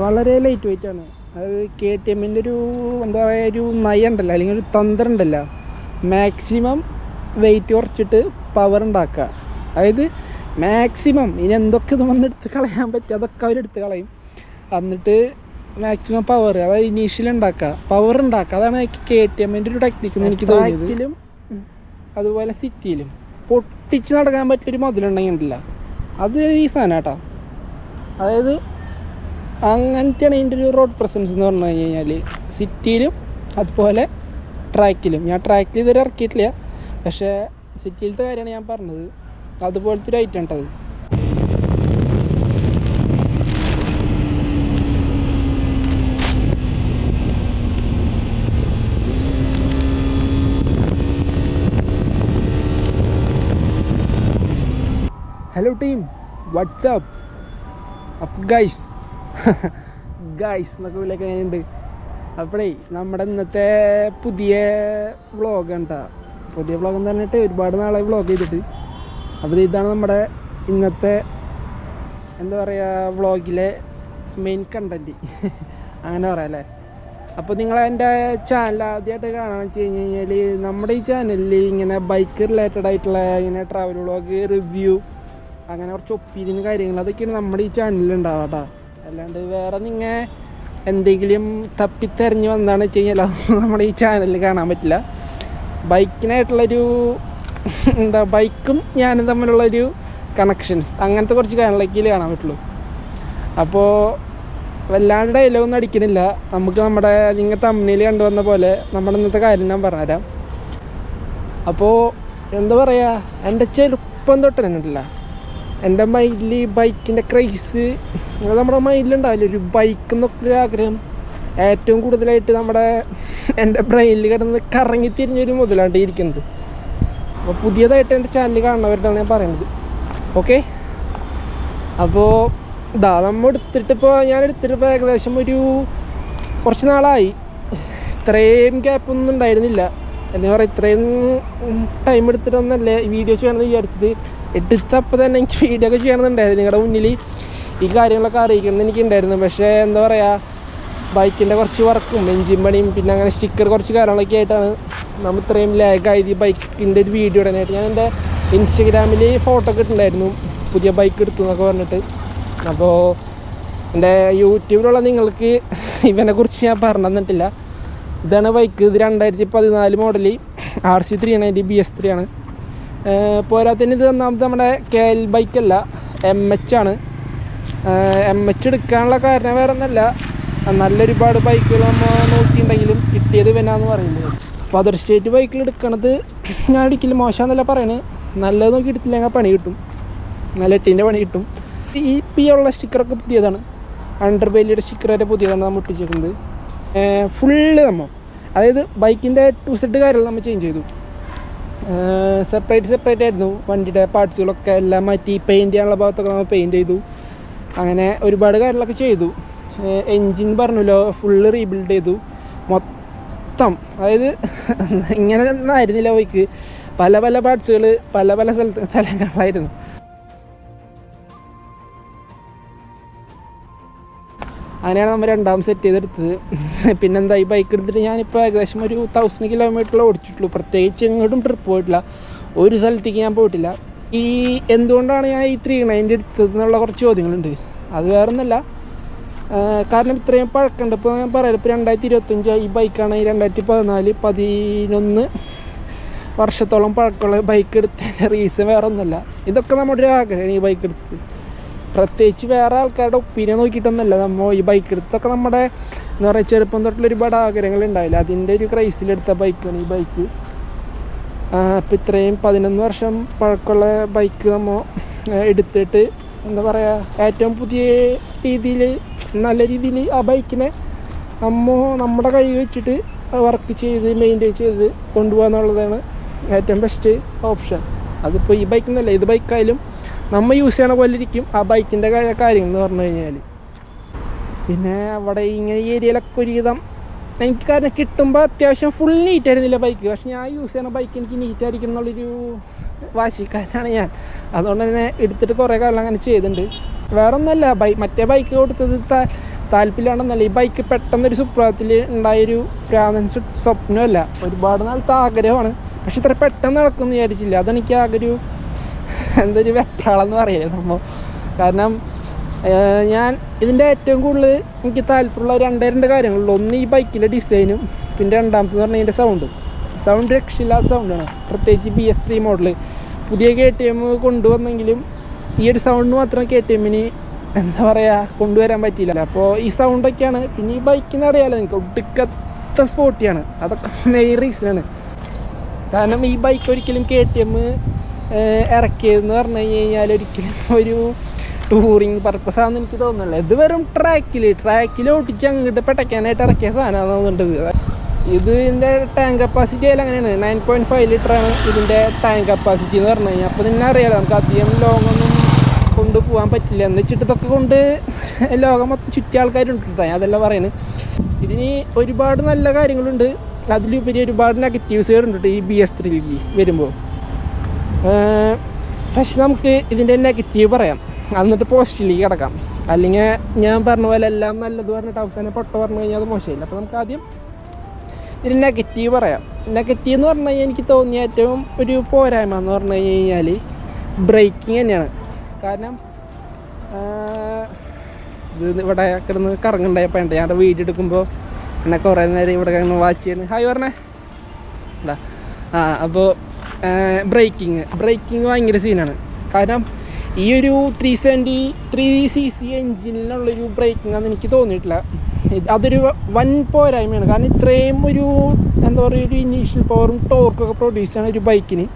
വളരെ light weight ആണ്. അത് കെ ടി എമ്മിൻ്റെ ഒരു എന്താ പറയുക, ഒരു നയം ഉണ്ടല്ലോ, അല്ലെങ്കിൽ ഒരു തന്ത്രം ഉണ്ടല്ലോ, മാക്സിമം വെയിറ്റ് കുറച്ചിട്ട് പവർ ഉണ്ടാക്കുക. അതായത് മാക്സിമം ഇനി എന്തൊക്കെ ഇത് വന്ന് എടുത്ത് കളയാൻ പറ്റും അതൊക്കെ അവരെടുത്ത് കളയും. എന്നിട്ട് മാക്സിമം പവർ, അതായത് ഇനീഷ്യൽ ഉണ്ടാക്കുക, പവർ ഉണ്ടാക്കുക. അതാണ് കെ ടി എമ്മിൻ്റെ ഒരു ടെക്നിക്ക് എന്ന് എനിക്ക് തോന്നിയത്. അതുപോലെ സിറ്റിയിലും പൊട്ടിച്ച് നടക്കാൻ പറ്റിയൊരു മുതലുണ്ടെങ്കിൽ ഉണ്ടല്ല, അത് ഈ സാധനം കേട്ടോ. അതായത് അങ്ങനത്തെയാണ് ഇതിൻ്റെ ഒരു റോഡ് പ്രസൻസ് എന്ന് പറഞ്ഞു കഴിഞ്ഞാൽ, സിറ്റിയിലും അതുപോലെ ട്രാക്കിലും. ഞാൻ ട്രാക്കിൽ ഇതുവരെ ഇറക്കിയിട്ടില്ല, പക്ഷേ സിറ്റിയിലത്തെ കാര്യമാണ് ഞാൻ പറഞ്ഞത്. അതുപോലത്തെ ഒരു ഐറ്റം ഉണ്ടത്. ഹലോ ടീം, വാട്സാപ്പ് അപ്പം ഗൈസ് എന്നൊക്കെ വിളിയൊക്കെ എങ്ങനെയുണ്ട്? അപ്പോഴേ നമ്മുടെ ഇന്നത്തെ പുതിയ വ്ളോഗ് ഉണ്ടാ. പുതിയ വ്ളോഗ് എന്ന് പറഞ്ഞിട്ട് ഒരുപാട് നാളെ വ്ളോഗ് ചെയ്തിട്ട്. അപ്പോൾ ഇതാണ് നമ്മുടെ ഇന്നത്തെ എന്താ പറയുക, വ്ളോഗിലെ മെയിൻ കണ്ടൻറ്റ് അങ്ങനെ പറയാം അല്ലേ. അപ്പോൾ നിങ്ങൾ എൻ്റെ ചാനൽ ആദ്യമായിട്ട് കാണാമെന്ന് വെച്ച് കഴിഞ്ഞ് കഴിഞ്ഞാൽ, നമ്മുടെ ഈ ചാനലിൽ ഇങ്ങനെ ബൈക്ക് റിലേറ്റഡ് ആയിട്ടുള്ള ഇങ്ങനെ ട്രാവൽ വ്ളോഗ്, റിവ്യൂ, അങ്ങനെ കുറച്ച് ഒപ്പീനിയൻ കാര്യങ്ങൾ അതൊക്കെയാണ് നമ്മുടെ ഈ ചാനലിൽ ഉണ്ടാവുക കേട്ടോ. അല്ലാണ്ട് വേറെ നിങ്ങൾ എന്തെങ്കിലും തപ്പിത്തെറിഞ്ഞ് വന്നതാണെന്ന് വെച്ച് കഴിഞ്ഞാൽ അതൊന്നും നമ്മുടെ ഈ ചാനലിൽ കാണാൻ പറ്റില്ല. ബൈക്കിനായിട്ടുള്ളൊരു എന്താ, ബൈക്കും ഞാനും തമ്മിലുള്ളൊരു കണക്ഷൻസ്, അങ്ങനത്തെ കുറച്ച് കാര്യങ്ങളൊക്കെ കാണാൻ പറ്റുള്ളൂ. അപ്പോൾ വല്ലാണ്ട് ഡയലോഗൊന്നും അടിക്കണില്ല. നമുക്ക് നമ്മുടെ നിങ്ങൾ തമ്മിൽ കണ്ടുവന്ന പോലെ നമ്മുടെ ഇന്നത്തെ കാര്യം ഞാൻ പറഞ്ഞുതരാം. അപ്പോൾ എന്താ പറയുക, എൻ്റെ ചെറുപ്പം തൊട്ട് തന്നെ ഉണ്ടല്ല എൻ്റെ മൈൻഡിൽ ബൈക്കിൻ്റെ ക്രൈസ്, നമ്മുടെ മൈൻഡിലുണ്ടാവില്ല ഒരു ബൈക്ക് എന്നൊക്കെ ഒരു ആഗ്രഹം. ഏറ്റവും കൂടുതലായിട്ട് എൻ്റെ ബ്രെയിനിൽ കിടന്ന് കറങ്ങി തിരിഞ്ഞൊരു മുതലാണ്ട് ഇരിക്കുന്നത്. അപ്പോൾ പുതിയതായിട്ട് എൻ്റെ ചാനൽ കാണുന്നവരുടെയാണ് ഞാൻ പറയുന്നത്. ഓക്കെ, അപ്പോൾ നമ്മൾ ഞാൻ എടുത്തിട്ടിപ്പോൾ ഏകദേശം ഒരു കുറച്ച് നാളായി. ഇത്രയും ഗ്യാപ്പൊന്നും ഉണ്ടായിരുന്നില്ല. എന്താ പറയുക, ഇത്രയും ടൈം എടുത്തിട്ടൊന്നല്ലേ വീഡിയോസ് ചെയ്യണമെന്ന് വിചാരിച്ചത്. എടുത്തപ്പോൾ തന്നെ എനിക്ക് വീഡിയോ ഒക്കെ ചെയ്യണമെന്നുണ്ടായിരുന്നു, നിങ്ങളുടെ മുന്നിൽ ഈ കാര്യങ്ങളൊക്കെ അറിയിക്കണമെന്ന് എനിക്കുണ്ടായിരുന്നു. പക്ഷേ എന്താ പറയുക, ബൈക്കിൻ്റെ കുറച്ച് വർക്കും എൻജിൻ പണിയും പിന്നെ അങ്ങനെ സ്റ്റിക്കർ കുറച്ച് കാര്യങ്ങളൊക്കെ ആയിട്ടാണ് നമ്മൾ ഇത്രയും ലാഗായത്. ഈ ബൈക്കിൻ്റെ ഒരു വീഡിയോ ഇടാനായിട്ട് ഞാൻ എൻ്റെ ഇൻസ്റ്റഗ്രാമിൽ ഫോട്ടോ ഒക്കെ ഇട്ടുണ്ടായിരുന്നു, പുതിയ ബൈക്ക് എടുത്തു എന്നൊക്കെ പറഞ്ഞിട്ട്. അപ്പോൾ എൻ്റെ യൂട്യൂബിലുള്ള നിങ്ങൾക്ക് ഇവനെക്കുറിച്ച് ഞാൻ പറഞ്ഞു തന്നിട്ടില്ല. ഇതാണ് ബൈക്ക്. ഇത് 2014 മോഡൽ RC 390 BS3 ആണ്. പോരാത്തതിന് ഇത് ഒന്നാമത് നമ്മുടെ KL ബൈക്കല്ല, MH ആണ്. MH എടുക്കാനുള്ള കാരണം വേറെ ഒന്നല്ല, നല്ലൊരുപാട് ബൈക്കുകൾ നമ്മൾ നോക്കിയിട്ടുണ്ടെങ്കിലും കിട്ടിയത് ഇവനാന്ന് പറയുന്നത്. അപ്പോൾ അതർ സ്റ്റേറ്റ് ബൈക്കിൽ എടുക്കണത് ഞാൻ ഒരിക്കലും മോശമെന്നല്ല പറയണത്. നല്ലത് നോക്കി എടുത്തില്ലെങ്കിൽ പണി കിട്ടും, നല്ല എട്ടിൻ്റെ പണി കിട്ടും. ഈ ഉള്ള സ്റ്റിക്കറൊക്കെ പുതിയതാണ്, അണ്ടർ ബെല്ലിയുടെ സ്റ്റിക്കർ വരെ പുതിയതാണ് നമ്മൾ ഒട്ടിച്ചേക്കുന്നത്. ഫുള്ള് അതായത് ബൈക്കിൻ്റെ ടു സെറ്റ് കാര്യങ്ങൾ നമ്മൾ ചേഞ്ച് ചെയ്തു. സെപ്പറേറ്റ് ആയിരുന്നു. വണ്ടിയുടെ പാർട്സുകളൊക്കെ എല്ലാം മാറ്റി പെയിൻറ്റ് ചെയ്യാനുള്ള ഭാഗത്തൊക്കെ നമ്മൾ പെയിൻറ്റ് ചെയ്തു. അങ്ങനെ ഒരുപാട് കാര്യങ്ങളൊക്കെ ചെയ്തു. എൻജിൻ ഫുള്ള് റീബിൽഡ് ചെയ്തു മൊത്തം. അതായത് ഇങ്ങനെ ഒന്നും ആയിരുന്നില്ല ബൈക്ക്, പല പാർട്സുകൾ പല സ്ഥലങ്ങളിലായിരുന്നു. അങ്ങനെയാണ് നമ്മൾ രണ്ടാമത് സെറ്റ് ചെയ്തെടുത്തത്. പിന്നെന്താ, ഈ ബൈക്ക് എടുത്തിട്ട് ഞാനിപ്പോൾ ഏകദേശം ഒരു 1000 കിലോമീറ്ററിൽ ഓടിച്ചിട്ടുള്ളൂ. പ്രത്യേകിച്ച് എങ്ങോട്ടും ട്രിപ്പ് പോയിട്ടില്ല, ഒരു സ്ഥലത്തേക്ക് ഞാൻ പോയിട്ടില്ല. ഈ എന്തുകൊണ്ടാണ് ഞാൻ ഈ 390 എടുത്തത് എന്നുള്ള കുറച്ച് ചോദ്യങ്ങളുണ്ട്. അത് വേറെ ഒന്നല്ല, കാരണം ഇത്രയും പഴക്കമുണ്ട്. ഇപ്പോൾ ഞാൻ പറയാം, ഇപ്പോൾ 2025 ഈ ബൈക്കാണ്. 2014-11 വർഷത്തോളം പഴക്കമുള്ള ബൈക്ക് എടുത്തതിൻ്റെ റീസൺ വേറെ ഒന്നുമല്ല. ഇതൊക്കെ നമ്മുടെ ഒരു ആഗ്രഹമാണ് ഈ ബൈക്ക് എടുത്തത്. പ്രത്യേകിച്ച് വേറെ ആൾക്കാരുടെ ഒപ്പീനിയൻ നോക്കിയിട്ടൊന്നുമല്ല. നമ്മൾ ഈ ബൈക്ക് എടുത്തൊക്കെ നമ്മുടെ എന്താ പറയുക, ചെറുപ്പം തൊട്ടുള്ള ഒരുപാട് ആഗ്രഹങ്ങൾ ഉണ്ടാവില്ല, അതിൻ്റെ ഒരു ക്രൈസിലെടുത്ത ബൈക്കാണ് ഈ ബൈക്ക്. ഇപ്പം ഇത്രയും 11 വർഷം പഴക്കമുള്ള ബൈക്ക് നമ്മൾ എടുത്തിട്ട് എന്താ പറയുക, ഏറ്റവും പുതിയ രീതിയിൽ നല്ല രീതിയിൽ ആ ബൈക്കിനെ നമ്മുടെ കൈ വെച്ചിട്ട് വർക്ക് ചെയ്ത് മെയിൻറ്റെയിൻ ചെയ്ത് കൊണ്ടുപോകുക എന്നുള്ളതാണ് ഏറ്റവും ബെസ്റ്റ് ഓപ്ഷൻ. അതിപ്പോൾ ഈ ബൈക്ക് എന്നല്ല, ഏത് ബൈക്കായാലും നമ്മൾ യൂസ് ചെയ്യണ പോലെ ഇരിക്കും ആ ബൈക്കിൻ്റെ കാര്യങ്ങൾ എന്ന് പറഞ്ഞു കഴിഞ്ഞാൽ. പിന്നെ അവിടെ ഇങ്ങനെ ഈ ഏരിയയിലൊക്കെ ഒരുവിധം എനിക്ക് കാരണം കിട്ടുമ്പോൾ അത്യാവശ്യം ഫുൾ നീറ്റ് ആയിരുന്നില്ല ബൈക്ക്. പക്ഷെ ഞാൻ യൂസ് ചെയ്യുന്ന ബൈക്ക് എനിക്ക് നീറ്റായിരിക്കും എന്നുള്ളൊരു വാശിക്കാരനാണ് ഞാൻ. അതുകൊണ്ട് തന്നെ എടുത്തിട്ട് കുറേ കാലം അങ്ങനെ ചെയ്തിട്ടുണ്ട്. വേറെ ഒന്നല്ല, മറ്റേ ബൈക്ക് കൊടുത്തത് താല്പര്യമാണെന്നല്ല, ഈ ബൈക്ക് പെട്ടെന്നൊരു സുപ്രഭാതത്തിൽ ഉണ്ടായൊരു പ്രാന്തൻ സ്വപ്നമല്ല, ഒരുപാട് നാളത്തെ ആഗ്രഹമാണ്. പക്ഷെ ഇത്ര പെട്ടെന്ന് നടക്കുമെന്ന് വിചാരിച്ചില്ല. അതെനിക്ക് ആകെ എന്തൊരു വെപ്രാളെന്ന് പറയല്ലേ നമ്മൾ. കാരണം ഞാൻ ഇതിൻ്റെ ഏറ്റവും കൂടുതൽ എനിക്ക് താല്പര്യമുള്ള രണ്ട് കാര്യങ്ങളുള്ളൂ. ഒന്ന് ഈ ബൈക്കിൻ്റെ ഡിസൈനും, പിന്നെ രണ്ടാമത്തെന്ന് പറഞ്ഞാൽ ഇതിൻ്റെ സൗണ്ട് രക്ഷയില്ലാത്ത സൗണ്ടാണ്. പ്രത്യേകിച്ച് BS3 മോഡൽ പുതിയ KTM കൊണ്ടുവന്നെങ്കിലും ഈ ഒരു സൗണ്ട് മാത്രം KTMന് എന്താ പറയുക കൊണ്ടുവരാൻ പറ്റിയില്ല. അപ്പോൾ ഈ സൗണ്ടൊക്കെയാണ്. പിന്നെ ഈ ബൈക്കിന് അറിയാമല്ലോ നിങ്ങൾക്ക്, ഒടുക്കത്തെ സ്പോർട്ടിയാണ്. അതൊക്കെ മെയിൻ റീസണാണ്. കാരണം ഈ ബൈക്ക് ഒരിക്കലും KTM ഇറക്കിയതെന്ന് പറഞ്ഞു കഴിഞ്ഞാൽ ഒരിക്കലും ഒരു ടൂറിങ് പർപ്പസാണെന്ന് എനിക്ക് തോന്നുന്നില്ല. ഇത് വെറും ട്രാക്കിൽ ഓടിച്ച് അങ്ങോട്ട് പെട്ടയ്ക്കാനായിട്ട് ഇറക്കിയ സാധനമാണ് തോന്നുന്നുണ്ട്. ഇതിൻ്റെ ടാങ്ക് കപ്പാസിറ്റി ആയാലും അങ്ങനെയാണ്. 9.5 ലിറ്ററാണ് ഇതിൻ്റെ ടാങ്ക് കപ്പാസിറ്റി എന്ന് പറഞ്ഞു കഴിഞ്ഞാൽ. അപ്പോൾ തന്നെ അറിയാലോ നമുക്ക് അധികം ലോങ്ങൊന്നും കൊണ്ടുപോകാൻ പറ്റില്ല. എന്ന് വെച്ചിട്ട് ഇതൊക്കെ കൊണ്ട് ലോകം മൊത്തം ചുറ്റിയ ആൾക്കാരുണ്ട് കേട്ടോ, അതെല്ലാം പറയുന്നത്. ഇതിന് ഒരുപാട് നല്ല കാര്യങ്ങളുണ്ട്, അതിലുപരി ഒരുപാട് നെഗറ്റീവ്സുകളുണ്ട് ഈ BS3 വരുമ്പോൾ. പക്ഷെ നമുക്ക് ഇതിൻ്റെ നെഗറ്റീവ് പറയാം, എന്നിട്ട് പോസിറ്റീവിലേക്ക് കിടക്കാം. അല്ലെങ്കിൽ ഞാൻ പറഞ്ഞ പോലെ എല്ലാം നല്ലത് പറഞ്ഞിട്ട് അവസാനം പൊട്ട പറഞ്ഞു കഴിഞ്ഞാൽ അത് മോശമില്ല. അപ്പോൾ നമുക്ക് ആദ്യം ഇതിന് നെഗറ്റീവ് പറയാം. നെഗറ്റീവ് എന്ന് പറഞ്ഞു കഴിഞ്ഞാൽ എനിക്ക് തോന്നിയ ഏറ്റവും ഒരു പോരായ്മ എന്ന് പറഞ്ഞു കഴിഞ്ഞാൽ ബ്രേക്കിങ് തന്നെയാണ്. കാരണം ഇത് ഇവിടെ കിടന്ന് കറങ്ങുണ്ടായപ്പോൾ ഉണ്ട്, ഞാൻ വീഡിയോ എടുക്കുമ്പോൾ എന്നെ കുറേ നേരം ഇവിടെ കിടന്ന് വാച്ച് ചെയ്യുന്നത്. ഹായ് പറഞ്ഞേ എന്താ അപ്പോൾ ബ്രേക്കിങ് ഭയങ്കര സീനാണ്. കാരണം ഈ ഒരു 373cc എൻജിനിലുള്ളൊരു ബ്രേക്കിംഗ് അതെന്ന് എനിക്ക് തോന്നിയിട്ടില്ല. അതൊരു വൻ പോരായ്മയാണ്. കാരണം ഇത്രയും ഒരു എന്താ പറയുക ഒരു ഇനീഷ്യൽ പവറും ടോർക്കൊക്കെ പ്രൊഡ്യൂസ് ചെയ്യുന്ന ഒരു ബൈക്കിന്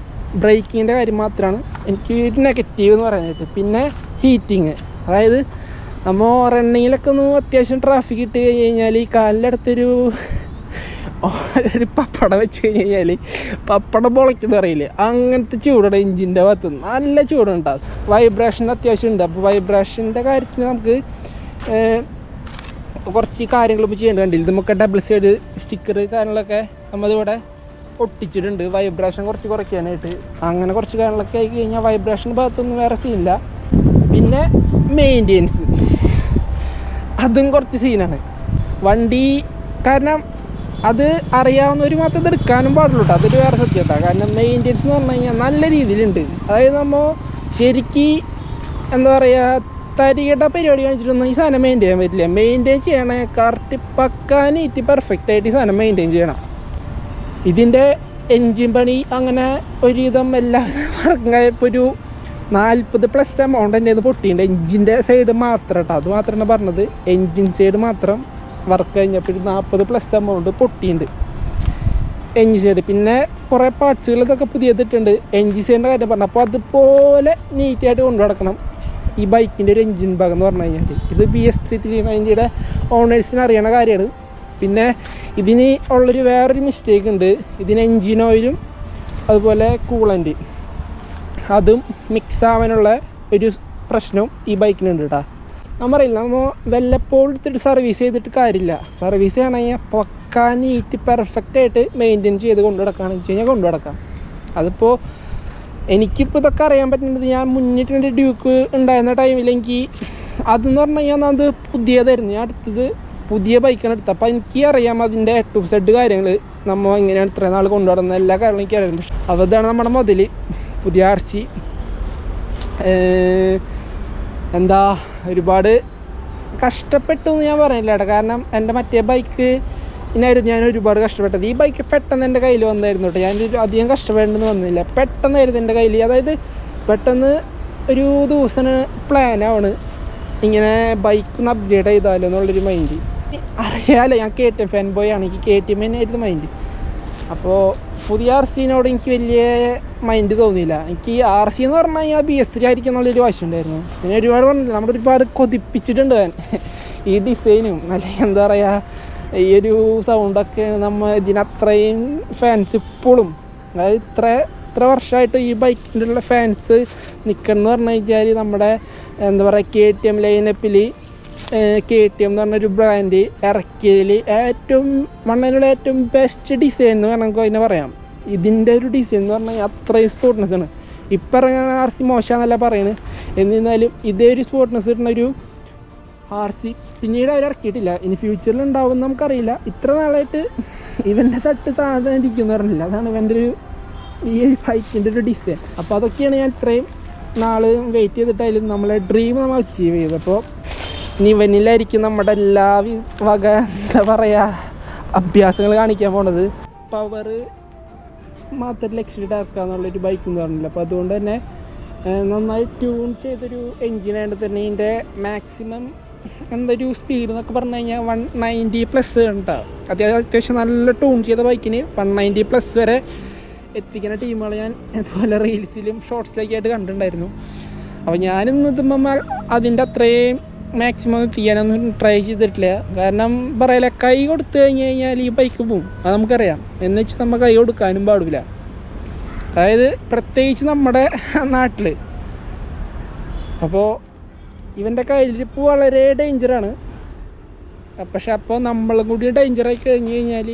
ബ്രേക്കിങ്ങിൻ്റെ കാര്യം മാത്രമാണ് എനിക്ക് നെഗറ്റീവ് എന്ന് പറയാനായിട്ട്. പിന്നെ ഹീറ്റിങ്, അതായത് നമ്മൾ റണ്ണിങ്ങിലൊക്കെ ഒന്ന് അത്യാവശ്യം ട്രാഫിക് ഇട്ട് കഴിഞ്ഞാൽ ഈ കാലിൻ്റെ അടുത്തൊരു പപ്പടം വെച്ച് കഴിഞ്ഞാൽ പപ്പടം പൊളയ്ക്കുന്ന അറിയില്ലേ, അങ്ങനത്തെ ചൂടാണ് എഞ്ചിൻ്റെ ഭാഗത്ത്. നല്ല ചൂടുണ്ടാകും. വൈബ്രേഷൻ അത്യാവശ്യം ഉണ്ട്. അപ്പോൾ വൈബ്രേഷൻ്റെ കാര്യത്തിൽ നമുക്ക് കുറച്ച് കാര്യങ്ങളൊക്കെ ചെയ്യേണ്ട കണ്ടില്ല. നമുക്ക് ഡബിൾ സൈഡ് സ്റ്റിക്കർ കാര്യങ്ങളൊക്കെ നമ്മളിവിടെ ഒട്ടിച്ചിട്ടുണ്ട് വൈബ്രേഷൻ കുറച്ച് കുറയ്ക്കാനായിട്ട്. അങ്ങനെ കുറച്ച് കാര്യങ്ങളൊക്കെ ആയി കഴിഞ്ഞാൽ വൈബ്രേഷൻ ഭാഗത്തൊന്നും വേറെ സീനില്ല. പിന്നെ മെയിൻ്റെനൻസ് അതും കുറച്ച് സീനാണ് വണ്ടി. കാരണം അത് അറിയാവുന്നവർ മാത്രം ഇത് എടുക്കാനും പാടുള്ളൂ കേട്ടോ, അതൊരു വേറെ സത്യം കേട്ടോ. കാരണം മെയിൻ്റെനൻസ് എന്ന് പറഞ്ഞു കഴിഞ്ഞാൽ നല്ല രീതിയിലുണ്ട്. അതായത് നമ്മൾ ശരിക്കും എന്താ പറയുക തരികട പരിപാടി കാണിച്ചിട്ടൊന്നും ഈ സാധനം മെയിൻറ്റെയിൻ ചെയ്യാൻ പറ്റില്ല. മെയിൻറ്റെയിൻ ചെയ്യണേ കറക്റ്റ് പക്കാ നീറ്റ് പെർഫെക്റ്റായിട്ട് ഈ സാധനം മെയിൻറ്റെയിൻ ചെയ്യണം. ഇതിൻ്റെ എൻജിൻ പണി അങ്ങനെ ഒരുവിധം എല്ലാ വർക്കായപ്പോൾ ഒരു 40+ എമൗണ്ട് എൻ്റെ ഇത് പൊട്ടിയിട്ടുണ്ട്. എൻജിൻ്റെ സൈഡ് മാത്രം കേട്ടോ, അത് മാത്രമാണ് പറഞ്ഞത്. എൻജിൻ സൈഡ് മാത്രം വർക്ക് കഴിഞ്ഞപ്പോൾ 40+ എമൗണ്ട് പൊട്ടിയിട്ടുണ്ട് എൻജിൻ സൈഡ്. പിന്നെ കുറേ പാർട്സുകൾ ഇതൊക്കെ പുതിയതിട്ടുണ്ട് എൻജിൻ സൈഡിൻ്റെ കാര്യം പറഞ്ഞു. അപ്പോൾ അതുപോലെ നീറ്റായിട്ട് കൊണ്ടു നടക്കണം ഈ ബൈക്കിൻ്റെ ഒരു എൻജിൻ ഭാഗം എന്ന് പറഞ്ഞു കഴിഞ്ഞാൽ. ഇത് BS3 390യുടെ ഓണേഴ്സിന് അറിയണ കാര്യമാണ്. പിന്നെ ഇതിന് ഉള്ളൊരു വേറൊരു മിസ്റ്റേക്ക് ഉണ്ട്. ഇതിന് എൻജിൻ ഓയിലും അതുപോലെ കൂളൻ്റ് അതും മിക്സ് ആവാനുള്ള ഒരു പ്രശ്നവും ഈ ബൈക്കിനുണ്ട് കേട്ടോ. നമ്മറിയില്ല, നമ്മൾ വല്ലപ്പോഴും എടുത്തിട്ട് സർവീസ് ചെയ്തിട്ട് കാര്യമില്ല. സർവീസ് ചെയ്യണമെങ്കിൽ പക്കാ നീറ്റ് പെർഫെക്റ്റായിട്ട് മെയിൻറ്റെയിൻ ചെയ്ത് കൊണ്ടു നടക്കുകയാണെന്ന് വെച്ച് കഴിഞ്ഞാൽ കൊണ്ടു നടക്കാം. അതിപ്പോൾ എനിക്കിപ്പോൾ ഇതൊക്കെ അറിയാൻ പറ്റുന്നത് ഞാൻ മുന്നിട്ട് ഡ്യൂക്ക് ഉണ്ടായിരുന്ന ടൈമിൽ എനിക്ക് അതെന്ന് പറഞ്ഞു കഴിഞ്ഞാൽ അത് പുതിയതായിരുന്നു. ഞാൻ അടുത്തത് പുതിയ ബൈക്കാണ് എടുത്തത്. അപ്പോൾ എനിക്ക് അറിയാം അതിൻ്റെ A to Z കാര്യങ്ങൾ, നമ്മൾ എങ്ങനെയാണ് ഇത്രയും നാൾ കൊണ്ടു നടന്നത് എല്ലാ കാര്യങ്ങളും എനിക്ക് അറിയാം. അപ്പോൾ ഇതാണ് നമ്മുടെ മുതൽ പുതിയ RC. എന്താ ഒരുപാട് കഷ്ടപ്പെട്ടു എന്ന് ഞാൻ പറയുന്നില്ല കേട്ടോ. കാരണം എൻ്റെ മറ്റേ ബൈക്ക് ഇന്നായിരുന്നു ഞാൻ ഒരുപാട് കഷ്ടപ്പെട്ടത്. ഈ ബൈക്ക് പെട്ടെന്ന് എൻ്റെ കയ്യിൽ വന്നായിരുന്നു കേട്ടോ. ഞാനൊരു അധികം കഷ്ടപ്പെടേണ്ടെന്ന് വന്നില്ല, പെട്ടെന്നായിരുന്നു എൻ്റെ കയ്യിൽ. അതായത് പെട്ടെന്ന് ഒരു ദിവസം പ്ലാനാണ് ഇങ്ങനെ ബൈക്ക് ഒന്ന് അപ്ഗ്രേഡ് ചെയ്താലോ എന്നുള്ളൊരു മൈൻഡ്. അറിയാമല്ലോ ഞാൻ KTM ഫാൻ ബോയ് ആണ്, എനിക്ക് KTM തന്നെയായിരുന്നു മൈൻഡ്. അപ്പോൾ പുതിയ RCനോട് എനിക്ക് വലിയ മൈൻഡ് തോന്നിയില്ല. എനിക്ക് RC എന്ന് പറഞ്ഞു കഴിഞ്ഞാൽ BS3 ആയിരിക്കും എന്നുള്ളൊരു വാശിയുണ്ടായിരുന്നു. പിന്നെ ഒരുപാട് പറഞ്ഞില്ല, നമ്മുടെ ഒരുപാട് കൊതിപ്പിച്ചിട്ടുണ്ട് ഞാൻ ഈ ഡിസൈനും അല്ലെങ്കിൽ എന്താ പറയുക ഈ ഒരു സൗണ്ടൊക്കെ. നമ്മൾ ഇതിനത്രയും ഫാൻസ് ഇപ്പോഴും, അതായത് ഇത്ര വർഷമായിട്ട് ഈ ബൈക്കിൻ്റെ ഉള്ള ഫാൻസ് നിൽക്കണമെന്ന് പറഞ്ഞു കഴിഞ്ഞാൽ നമ്മുടെ എന്താ പറയുക KTM ലൈനപ്പിൽ KTM എന്ന് പറഞ്ഞൊരു ബ്രാൻഡ് ഇറക്കിയതിൽ ഏറ്റവും ഏറ്റവും ബെസ്റ്റ് ഡിസൈൻ എന്ന് വേണമെങ്കിൽ അതിനെ പറയാം. ഇതിൻ്റെ ഒരു ഡിസൈൻ എന്ന് പറഞ്ഞു കഴിഞ്ഞാൽ അത്രയും സ്പോർട്ട്നെസ്സാണ്. ഇപ്പം ഇറങ്ങുന്ന RC മോശമെന്നല്ല പറയുന്നത്, എന്നിരുന്നാലും ഇതേ ഒരു സ്പോർട്ട്നെസ് കിട്ടുന്ന ഒരു RC പിന്നീട് അവർ ഇറക്കിയിട്ടില്ല. ഇനി ഫ്യൂച്ചറിൽ ഉണ്ടാവും നമുക്കറിയില്ല. ഇത്ര നാളായിട്ട് ഇവൻ്റെ തട്ട് താഴ്ന്നിരിക്കുമെന്ന് പറഞ്ഞില്ല. അതാണ് ഇവൻ്റെ ഒരു ഈ ബൈക്കിൻ്റെ ഒരു ഡിസൈൻ. അപ്പോൾ അതൊക്കെയാണ് ഞാൻ ഇത്രയും നാൾ വെയിറ്റ് ചെയ്തിട്ടായാലും നമ്മളെ ഡ്രീം നമ്മൾ അച്ചീവ് ചെയ്തത്. അപ്പോൾ ഇനി ഇവനിലായിരിക്കും നമ്മുടെ എല്ലാ വക എന്താ പറയുക അഭ്യാസങ്ങൾ കാണിക്കാൻ പോണത്. പവർ മാത്രം ലക്ഷ്യമായിട്ട് ഇറക്കാന്നുള്ളൊരു ബൈക്ക് എന്ന് പറഞ്ഞില്ല. അപ്പോൾ അതുകൊണ്ട് തന്നെ നന്നായി ട്യൂൺ ചെയ്തൊരു എൻജിനായിട്ട് തന്നെ ഇതിൻ്റെ മാക്സിമം എന്തൊരു സ്പീഡ് എന്നൊക്കെ പറഞ്ഞു കഴിഞ്ഞാൽ 190+ ഉണ്ടാവും. അത്യാവശ്യം നല്ല ട്യൂൺ ചെയ്ത ബൈക്കിന് 190+ വരെ എത്തിക്കുന്ന ടീമുകൾ ഞാൻ ഇതുപോലെ റീൽസിലും ഷോർട്സിലേക്കായിട്ട് കണ്ടിട്ടുണ്ടായിരുന്നു. അപ്പോൾ ഞാനിന്ന് എത്തുമ്പോൾ അതിൻ്റെ അത്രയും മാക്സിമം ചെയ്യാനൊന്നും ട്രൈ ചെയ്തിട്ടില്ല. കാരണം പറയില്ല, കൈ കൊടുത്തു കഴിഞ്ഞ് കഴിഞ്ഞാൽ ഈ ബൈക്ക് പോവും, അത് നമുക്കറിയാം. എന്ന് വെച്ചാൽ നമ്മൾ കൈ കൊടുക്കാനും പാടില്ല. അതായത് പ്രത്യേകിച്ച് നമ്മുടെ നാട്ടിൽ. അപ്പോൾ ഇവൻ്റെ കയ്യിലിരിപ്പ് വളരെ ഡേഞ്ചറാണ്. പക്ഷെ അപ്പോൾ നമ്മളും കൂടി ഡേഞ്ചറായി കഴിഞ്ഞ് കഴിഞ്ഞാൽ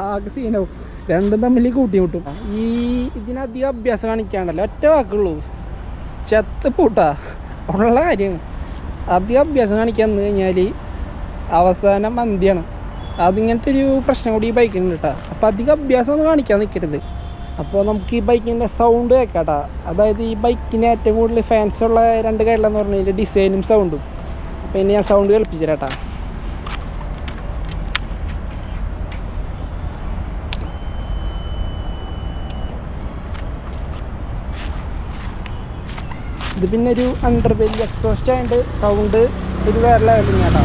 ആകെ സീനാവും, രണ്ടും തമ്മിൽ കൂട്ടിമുട്ടും. ഇതിനധികം അഭ്യാസം കാണിക്കാണ്ടല്ലോ, ഒറ്റ വാക്കുള്ളൂ, ചത്ത് പൂട്ടാ ഉള്ള കാര്യമാണ്. അധികം അഭ്യാസം കാണിക്കാൻ വന്നു കഴിഞ്ഞാൽ അവസാനം മന്തിയാണ്. അതിങ്ങനത്തെ ഒരു പ്രശ്നം കൂടി ഈ ബൈക്കിന് കേട്ടോ. അപ്പോൾ അധികം അഭ്യാസം ഒന്നും കാണിക്കാൻ നിൽക്കരുത്. അപ്പോൾ നമുക്ക് ഈ ബൈക്കിൻ്റെ സൗണ്ട് കേൾക്കാട്ടോ. അതായത് ഈ ബൈക്കിന് ഏറ്റവും കൂടുതൽ ഫാൻസ് ഉള്ള 2 കാര്യമെന്ന് പറഞ്ഞാൽ ഡിസൈനും സൗണ്ടും. അപ്പോൾ ഇനി ഞാൻ സൗണ്ട് കേൾപ്പിച്ചു തരാം. ഇത് പിന്നെ ഒരു അണ്ടർബെല്ലി എക്സോസ്റ്റ് ആയതുകൊണ്ട് സൗണ്ട് ഒരു വേറെ ലെവലിങ് കേട്ടോ.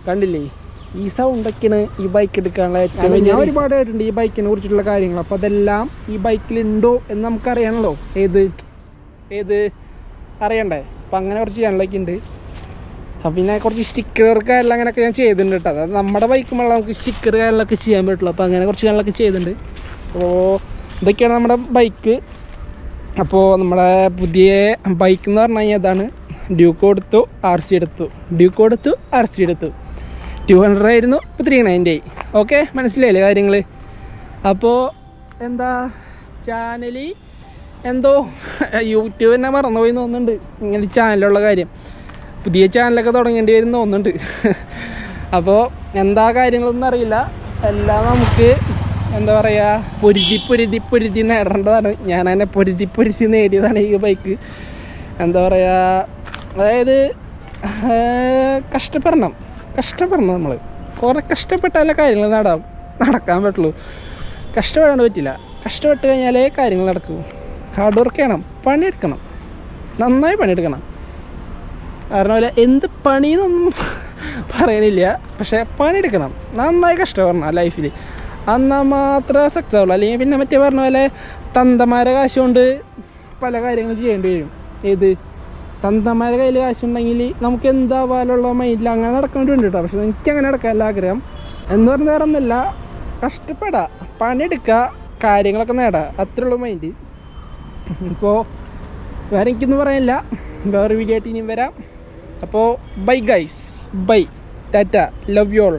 കണ്ടില്ലേ, ഈ സൗണ്ടൊക്കെയാണ് ഈ ബൈക്ക് എടുക്കാനുള്ള ഏറ്റവും. ഞാൻ ഒരുപാട് ആയിട്ടുണ്ട് ഈ ബൈക്കിനെ കുറിച്ചിട്ടുള്ള കാര്യങ്ങൾ. അപ്പോൾ അതെല്ലാം ഈ ബൈക്കിലുണ്ടോ എന്ന് നമുക്കറിയണമല്ലോ. ഏത് അറിയണ്ടേ? അപ്പം അങ്ങനെ കുറച്ച് ചാനലൊക്കെ ഉണ്ട്. അപ്പം പിന്നെ കുറച്ച് സ്റ്റിക്കർ കാര്യമെല്ലാം അങ്ങനെയൊക്കെ ഞാൻ ചെയ്തിട്ടുണ്ട് കേട്ടോ. അതായത് നമ്മുടെ ബൈക്കുമ്പോൾ നമുക്ക് സ്റ്റിക്കർ കാര്യങ്ങളൊക്കെ ചെയ്യാൻ പറ്റുള്ളൂ. അപ്പോൾ അങ്ങനെ കുറച്ച് ചാനലൊക്കെ ചെയ്തിട്ടുണ്ട്. അപ്പോൾ ഇതൊക്കെയാണ് നമ്മുടെ ബൈക്ക്. അപ്പോൾ നമ്മുടെ പുതിയ ബൈക്ക് എന്ന് പറഞ്ഞു കഴിഞ്ഞാൽ അതാണ്. ഡ്യൂക്ക് എടുത്തു, RC എടുത്തു, ഡ്യൂക്ക് എടുത്തു, RC എടുത്തു. 200 ആയിരുന്നു, ഇപ്പോൾ 390 ആയി. ഓക്കെ, മനസ്സിലായില്ലേ കാര്യങ്ങൾ? അപ്പോൾ എന്താ ചാനൽ എന്തോ യൂട്യൂബ് തന്നെ മറന്നുപോയി തോന്നുന്നുണ്ട്. ഇങ്ങനെ ചാനലുള്ള കാര്യം പുതിയ ചാനലൊക്കെ തുടങ്ങേണ്ടി വരും തോന്നുന്നുണ്ട്. അപ്പോൾ എന്താ കാര്യങ്ങളൊന്നും അറിയില്ല. എല്ലാം നമുക്ക് എന്താ പറയുക പൊരുതി നേടേണ്ടതാണ്. ഞാൻ തന്നെ പൊരുതി നേടിയതാണ് ഈ ബൈക്ക്. എന്താ പറയുക, അതായത് കഷ്ടപ്പെടണം നമ്മൾ. കുറേ കഷ്ടപ്പെട്ടാലേ കാര്യങ്ങൾ നടക്കാൻ പറ്റുള്ളൂ. കഷ്ടപ്പെടാൻ പറ്റില്ല. കഷ്ടപ്പെട്ട് കഴിഞ്ഞാലേ കാര്യങ്ങൾ നടക്കൂ. ഹാർഡ് വർക്ക് ചെയ്യണം, പണിയെടുക്കണം, നന്നായി പണിയെടുക്കണം. കാരണം പോലെ എന്ത് പണിയെന്നൊന്നും പറയണില്ല, പക്ഷേ പണിയെടുക്കണം, നന്നായി കഷ്ടപ്പെടണം ലൈഫിൽ. എന്നാൽ മാത്രമേ സക്സസ് ആവുള്ളൂ. അല്ലെങ്കിൽ പിന്നെ മറ്റേ പറഞ്ഞ പോലെ തന്തമാരെ കാശ് കൊണ്ട് പല കാര്യങ്ങളും ചെയ്യേണ്ടി വരും. തന്തമാരെ കയ്യിൽ കാശുണ്ടെങ്കിൽ നമുക്ക് എന്താവാനുള്ള മൈൻഡിൽ അങ്ങനെ നടക്കാൻ വേണ്ടി കേട്ടോ. പക്ഷെ എനിക്കങ്ങനെ നടക്കാനുള്ള ആഗ്രഹം എന്ന് പറഞ്ഞാൽ വേറെ ഒന്നുമില്ല, കഷ്ടപ്പെടാം, പണിയെടുക്കുക, കാര്യങ്ങളൊക്കെ നേടാം, അത്രയുള്ള മൈൻഡ്. ഇപ്പോൾ വേറെ എനിക്കൊന്നും പറയാനില്ല. വേറെ വീഡിയോ ആയിട്ട് ഇനിയും വരാം. അപ്പോൾ bye guys, bye, tata, love you all.